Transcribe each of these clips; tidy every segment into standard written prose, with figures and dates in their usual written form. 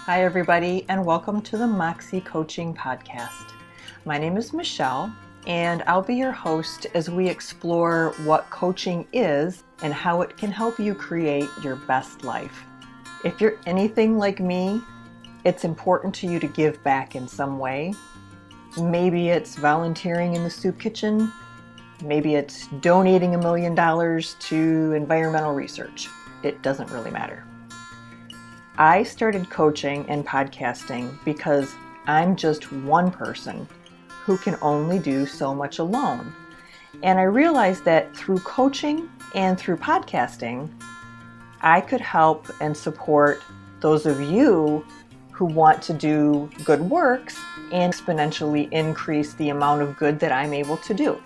Hi, everybody, and welcome to the Moxxie Coaching Podcast. My name is Michelle, and I'll be your host as we explore what coaching is and how it can help you create your best life. If you're anything like me, it's important to you to give back in some way. Maybe it's volunteering in the soup kitchen. Maybe it's donating $1 million to environmental research. It doesn't really matter. I started coaching and podcasting because I'm just one person who can only do so much alone. And I realized that through coaching and through podcasting, I could help and support those of you who want to do good works and exponentially increase the amount of good that I'm able to do.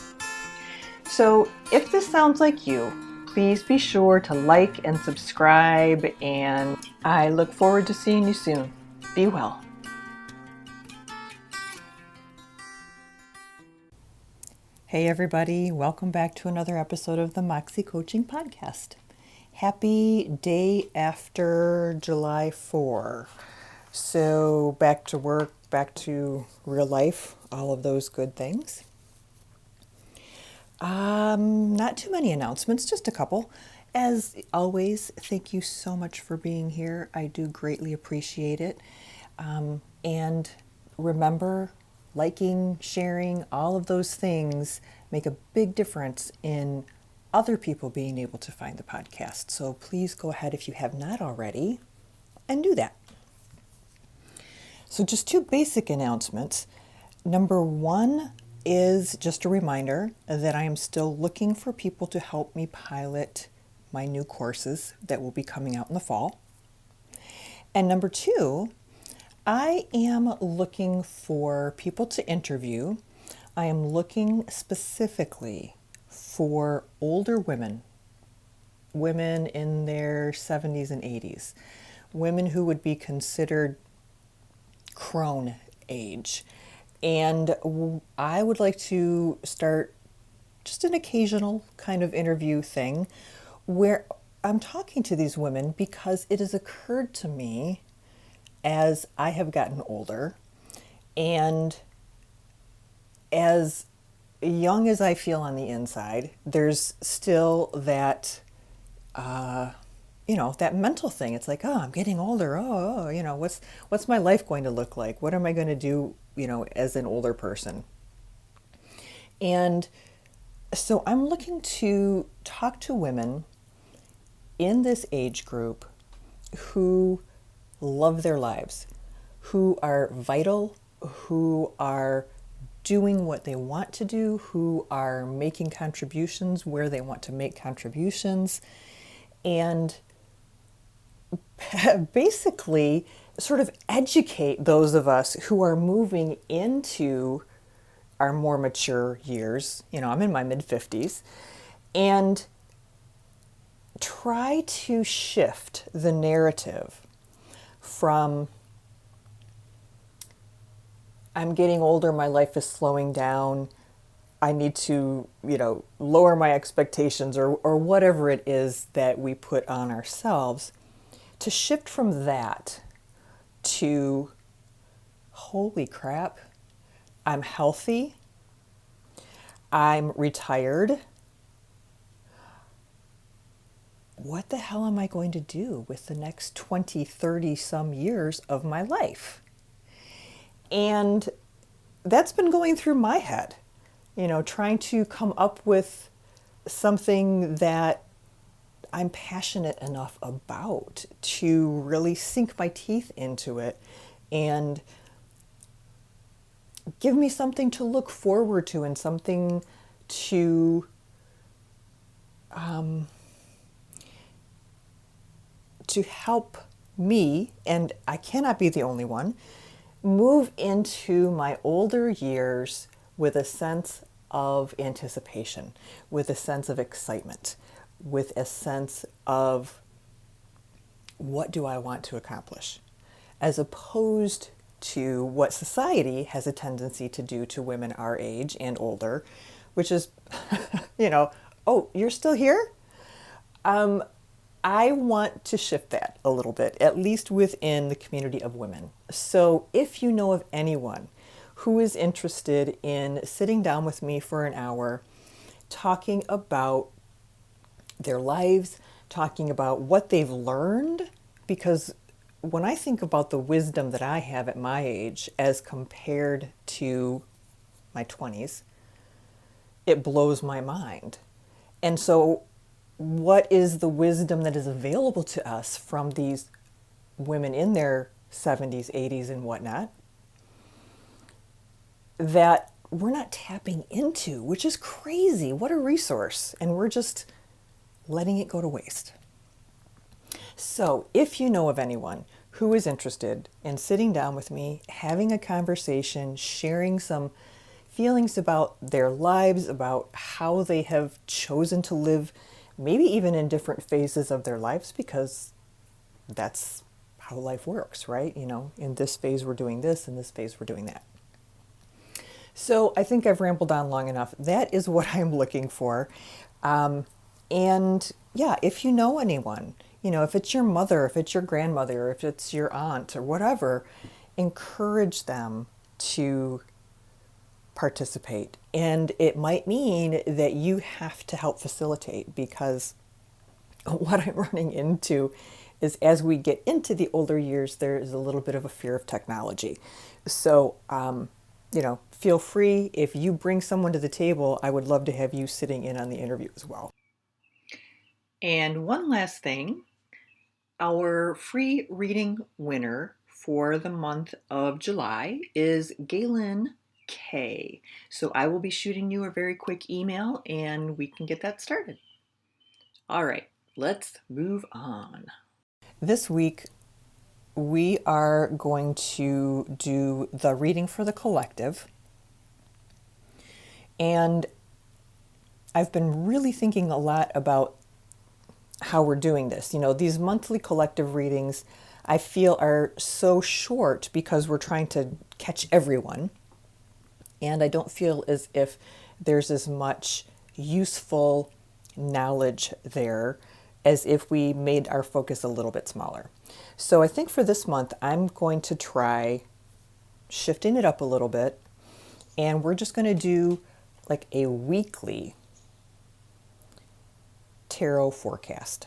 So if this sounds like you, please be sure to like and subscribe, and I look forward to seeing you soon. Be well. Hey everybody, welcome back to another episode of the Moxxie Coaching Podcast. Happy day after July 4. So back to work, back to real life, all of those good things. Not too many announcements, just a couple. As always, thank you so much for being here. I do greatly appreciate it. And remember, liking, sharing, all of those things make a big difference in other people being able to find the podcast. So please go ahead if you have not already and do that. So just two basic announcements. Number one is just a reminder that I am still looking for people to help me pilot my new courses that will be coming out in the fall. And number two, I am looking for people to interview. I am looking specifically for older women in their 70s and 80s, women who would be considered crone age. And I would like to start just an occasional kind of interview thing where I'm talking to these women because it has occurred to me as I have gotten older and as young as I feel on the inside, there's still that, that mental thing. It's like, oh, I'm getting older. What's my life going to look like? What am I going to do, as an older person? And so I'm looking to talk to women in this age group who love their lives, who are vital, who are doing what they want to do, who are making contributions where they want to make contributions, and basically sort of educate those of us who are moving into our more mature years. I'm in my mid-50s, and try to shift the narrative from I'm getting older, my life is slowing down, I need to, lower my expectations or whatever it is that we put on ourselves, to shift from that to, holy crap, I'm healthy, I'm retired. What the hell am I going to do with the next 20, 30 some years of my life? And that's been going through my head, trying to come up with something that I'm passionate enough about to really sink my teeth into it and give me something to look forward to and something to help me, and I cannot be the only one, move into my older years with a sense of anticipation, with a sense of excitement, with a sense of what do I want to accomplish, as opposed to what society has a tendency to do to women our age and older, which is, oh, you're still here? I want to shift that a little bit, at least within the community of women. So if you know of anyone who is interested in sitting down with me for an hour, talking about their lives, talking about what they've learned, because when I think about the wisdom that I have at my age as compared to my 20s, it blows my mind. And so, what is the wisdom that is available to us from these women in their 70s, 80s, and whatnot that we're not tapping into, which is crazy? What a resource. And we're just letting it go to waste. So, if you know of anyone who is interested in sitting down with me, having a conversation, sharing some feelings about their lives, about how they have chosen to live, maybe even in different phases of their lives, because that's how life works, right? You know, in this phase we're doing this, in this phase we're doing that. So I think I've rambled on long enough. That is what I'm looking for. And yeah, if you know anyone, you know, if it's your mother, if it's your grandmother, if it's your aunt or whatever, encourage them to participate. And it might mean that you have to help facilitate, because what I'm running into is as we get into the older years, there is a little bit of a fear of technology. So, you know, feel free. If you bring someone to the table, I would love to have you sitting in on the interview as well. And one last thing, our free reading winner for the month of July is Galen K. So I will be shooting you a very quick email and we can get that started. All right, let's move on. This week, we are going to do the reading for the collective. And I've been really thinking a lot about how we're doing this. You know, these monthly collective readings, I feel, are so short because we're trying to catch everyone. And I don't feel as if there's as much useful knowledge there as if we made our focus a little bit smaller. So I think for this month, I'm going to try shifting it up a little bit. And we're just going to do like a weekly tarot forecast.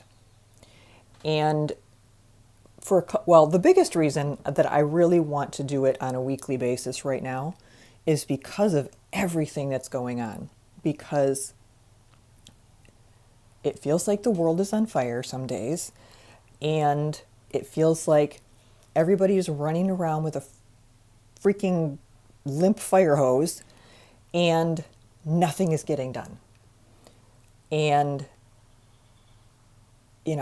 And the biggest reason that I really want to do it on a weekly basis right now is because of everything that's going on. Because it feels like the world is on fire some days, and it feels like everybody is running around with a freaking limp fire hose and nothing is getting done. And you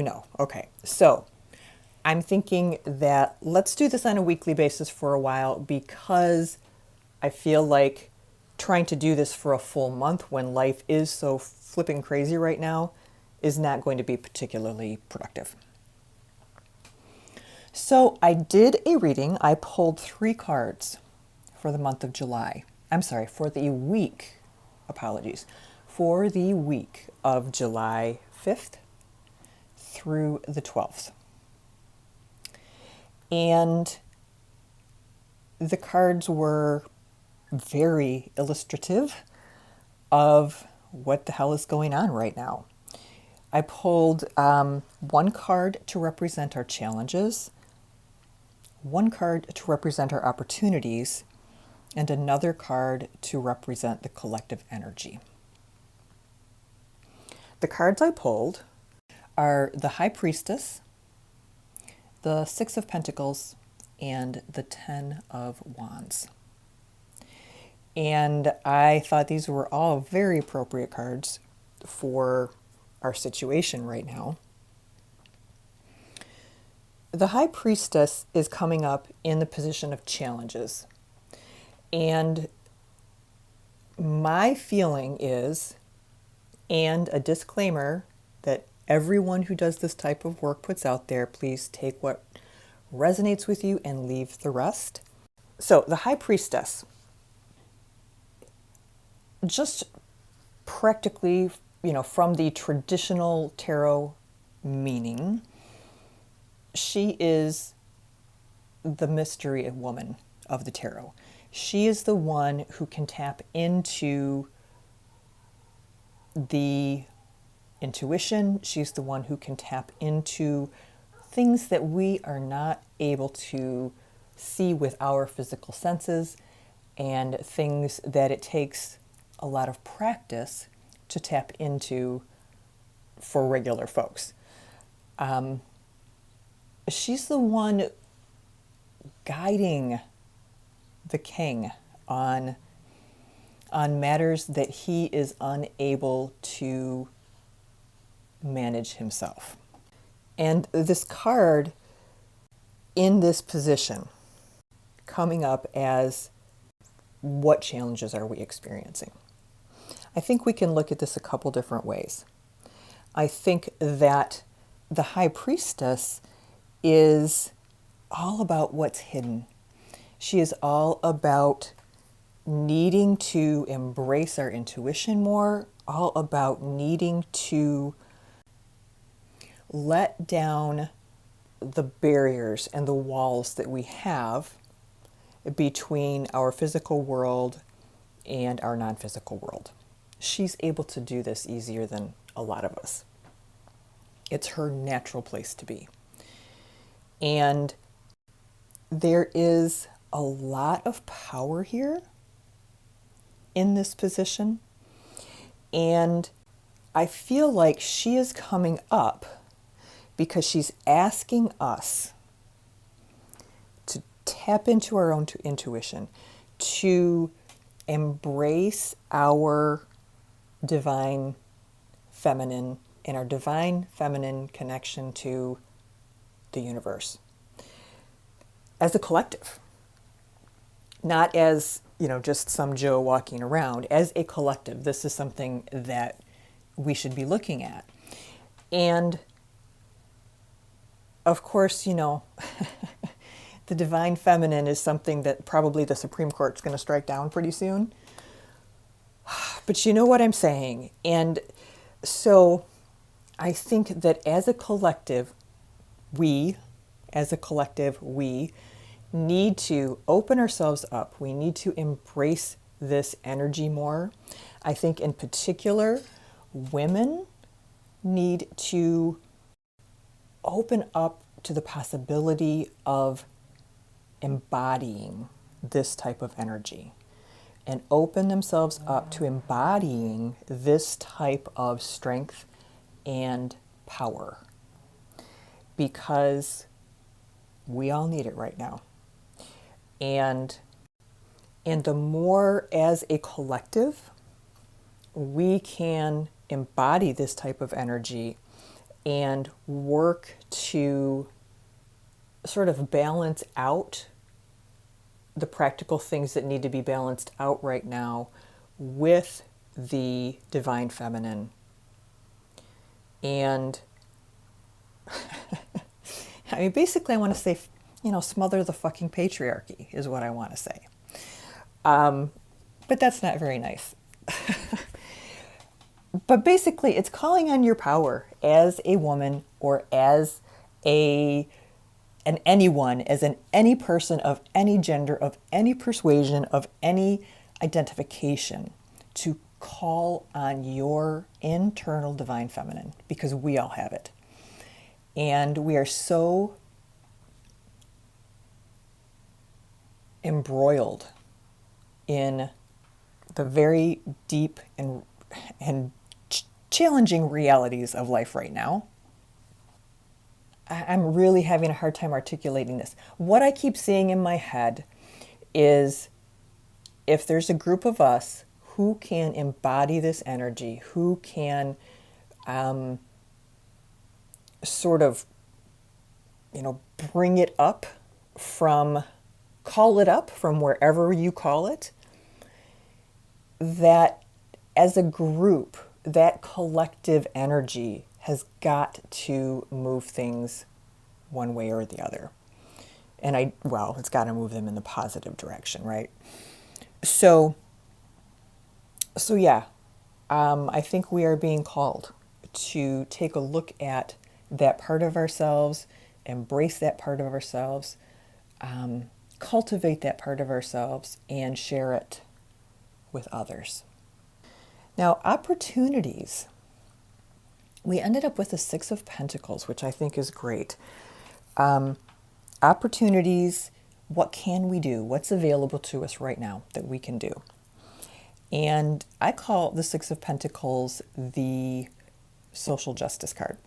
know, okay. So I'm thinking that let's do this on a weekly basis for a while, because I feel like trying to do this for a full month when life is so flipping crazy right now is not going to be particularly productive. So I did a reading. I pulled 3 cards for the month of July. I'm sorry, for the week, apologies, for the week of July 5th through the 12th. And the cards were very illustrative of what the hell is going on right now. I pulled 1 card to represent our challenges, 1 card to represent our opportunities, and another card to represent the collective energy. The cards I pulled are the High Priestess, the 6 of Pentacles, and the 10 of Wands. And I thought these were all very appropriate cards for our situation right now. The High Priestess is coming up in the position of challenges. And my feeling is, and a disclaimer that everyone who does this type of work puts out there, please take what resonates with you and leave the rest. So the High Priestess, just practically, from the traditional tarot meaning, she is the mystery woman of the tarot. She is the one who can tap into the intuition. She's the one who can tap into things that we are not able to see with our physical senses, and things that it takes a lot of practice to tap into for regular folks. She's the one guiding the king on matters that he is unable to manage himself. And this card in this position coming up as what challenges are we experiencing? I think we can look at this a couple different ways. I think that the High Priestess is all about what's hidden. She is all about needing to embrace our intuition more, all about needing to let down the barriers and the walls that we have between our physical world and our non-physical world. She's able to do this easier than a lot of us. It's her natural place to be. And there is a lot of power here in this position. And I feel like she is coming up because she's asking us to tap into our own intuition, to embrace our divine feminine and our divine feminine connection to the universe as a collective. Not as, just some Joe walking around, as a collective. This is something that we should be looking at. And of course, the divine feminine is something that probably the Supreme Court's going to strike down pretty soon. But you know what I'm saying. And so I think that as a collective, we need to open ourselves up. We need to embrace this energy more. I think in particular, women need to open up to the possibility of embodying this type of energy and open themselves up to embodying this type of strength and power, because we all need it right now. And the more as a collective we can embody this type of energy and work to sort of balance out the practical things that need to be balanced out right now with the divine feminine. And I mean, basically I want to say, smother the fucking patriarchy is what I want to say. But that's not very nice. But basically it's calling on your power as a woman, or as any person of any gender, of any persuasion, of any identification, to call on your internal divine feminine, because we all have it. And we are so embroiled in the very deep and challenging realities of life right now. I'm really having a hard time articulating this. What I keep seeing in my head is, if there's a group of us who can embody this energy, who can sort of, bring it up call it up from wherever you call it, that as a group, that collective energy has got to move things one way or the other. And it's got to move them in the positive direction, right? So yeah, I think we are being called to take a look at that part of ourselves, embrace that part of ourselves, cultivate that part of ourselves, and share it with others. Now, opportunities. We ended up with the Six of Pentacles, which I think is great. Opportunities, what can we do? What's available to us right now that we can do? And I call the Six of Pentacles the social justice card.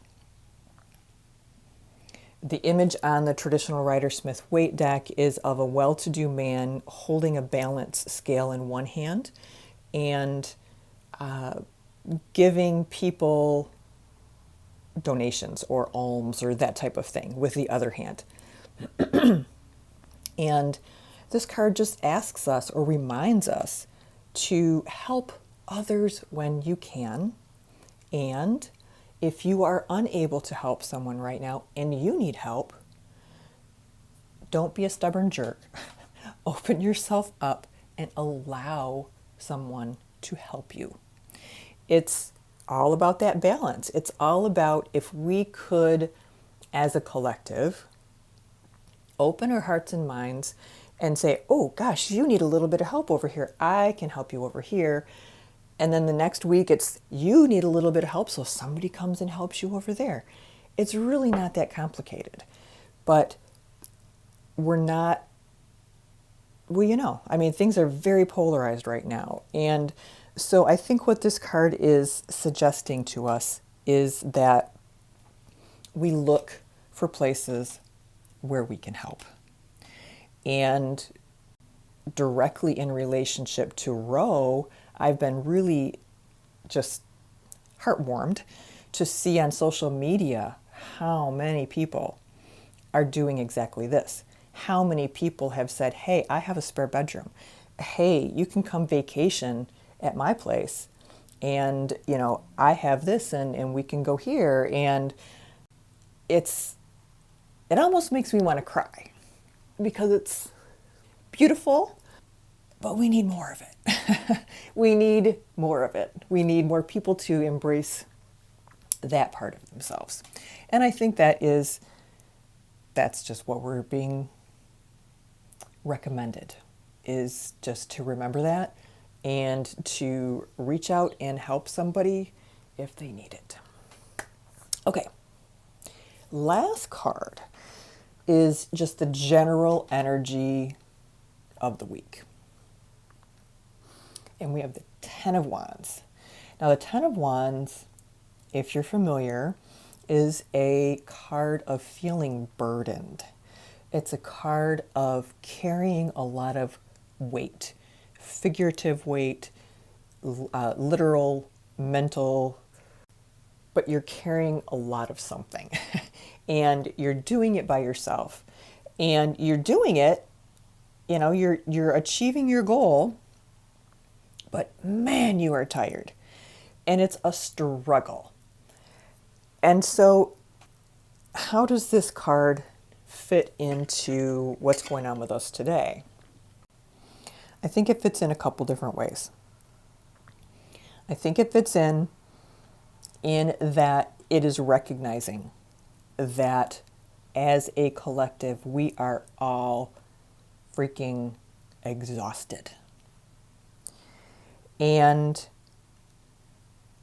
The image on the traditional Rider-Smith-Waite deck is of a well-to-do man holding a balance scale in one hand and giving people donations or alms or that type of thing with the other hand. And this card just asks us or reminds us to help others when you can. And if you are unable to help someone right now and you need help, don't be a stubborn jerk. Open yourself up and allow someone to help you. It's all about that balance. It's all about if we could, as a collective, open our hearts and minds and say, oh gosh, you need a little bit of help over here. I can help you over here. And then the next week it's you need a little bit of help, so somebody comes and helps you over there. It's really not that complicated. But we're not, well, I mean, things are very polarized right now. And so I think what this card is suggesting to us is that we look for places where we can help. And directly in relationship to Ro, I've been really just heartwarmed to see on social media how many people are doing exactly this. How many people have said, hey, I have a spare bedroom. Hey, you can come vacation at my place. And, I have this and we can go here. And it almost makes me want to cry because it's beautiful, but we need more of it. We need more of it. We need more people to embrace that part of themselves. And I think that's just what we're being recommended, is just to remember that and to reach out and help somebody if they need it. Okay. Last card is just the general energy of the week. And we have the Ten of Wands. Now, the Ten of Wands, if you're familiar, is a card of feeling burdened. It's a card of carrying a lot of weight, figurative weight, literal, mental, but you're carrying a lot of something. And you're doing it by yourself. And you're doing it, you're achieving your goal, but man, you are tired. And it's a struggle. And so how does this card fit into what's going on with us today? I think it fits in a couple different ways. I think it fits in that it is recognizing that as a collective, we are all freaking exhausted. And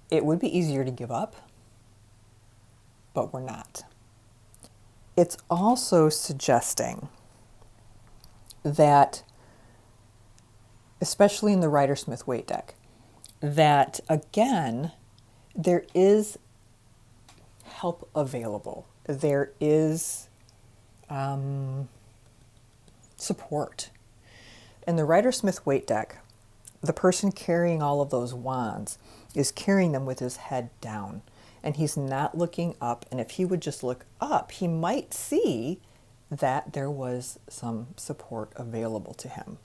it would be easier to give up, but we're not. It's also suggesting that, especially in the Rider-Smith-Waite deck, that again, there is help available. There is support. In the Rider-Smith-Waite deck, the person carrying all of those wands is carrying them with his head down, and he's not looking up. And if he would just look up, he might see that there was some support available to him.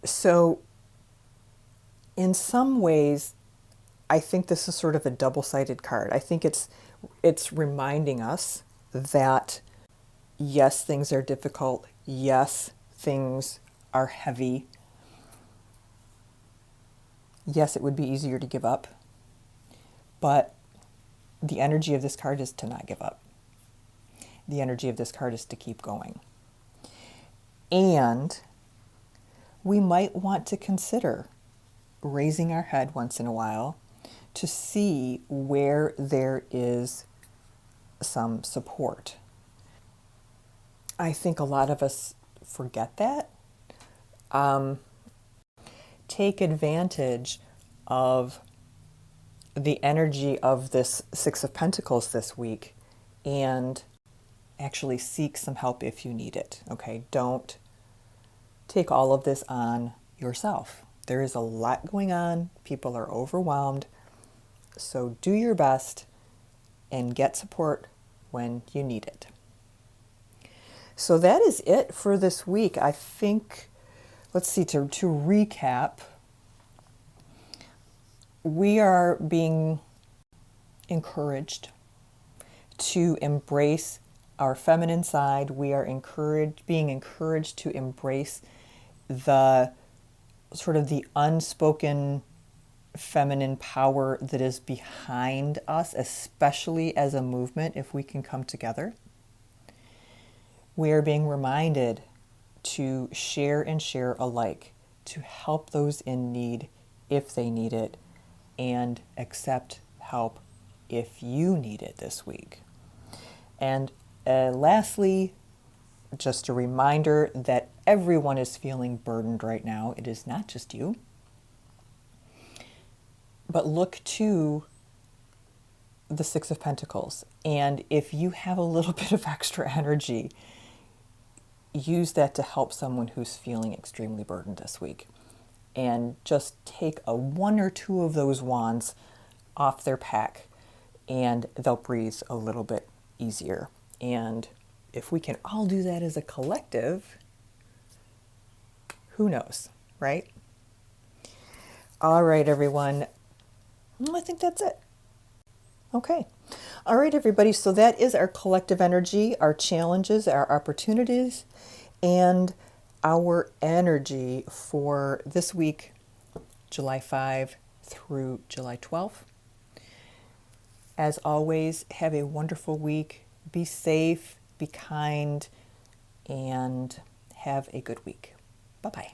So in some ways, I think this is sort of a double-sided card. I think it's reminding us that yes, things are difficult. Yes, things are heavy. Yes, it would be easier to give up, but the energy of this card is to not give up. The energy of this card is to keep going. And we might want to consider raising our head once in a while to see where there is some support. I think a lot of us forget that. Take advantage of the energy of this Six of Pentacles this week and actually seek some help if you need it. Okay, don't take all of this on yourself. There is a lot going on. People are overwhelmed. So do your best and get support when you need it. So that is it for this week. I think, let's see, to recap, we are being encouraged to embrace our feminine side. We are being encouraged to embrace the sort of the unspoken feminine power that is behind us, especially as a movement, if we can come together. We are being reminded to share and share alike, to help those in need if they need it, and accept help if you need it this week. And lastly, just a reminder that everyone is feeling burdened right now. It is not just you. But look to the Six of Pentacles. And if you have a little bit of extra energy, use that to help someone who's feeling extremely burdened this week. And just take one or two of those wands off their pack and they'll breathe a little bit easier. And if we can all do that as a collective, who knows, right? All right, everyone. I think that's it. Okay. All right, everybody. So that is our collective energy, our challenges, our opportunities, and our energy for this week, July 5 through July 12th. As always, have a wonderful week. Be safe, be kind, and have a good week. Bye-bye.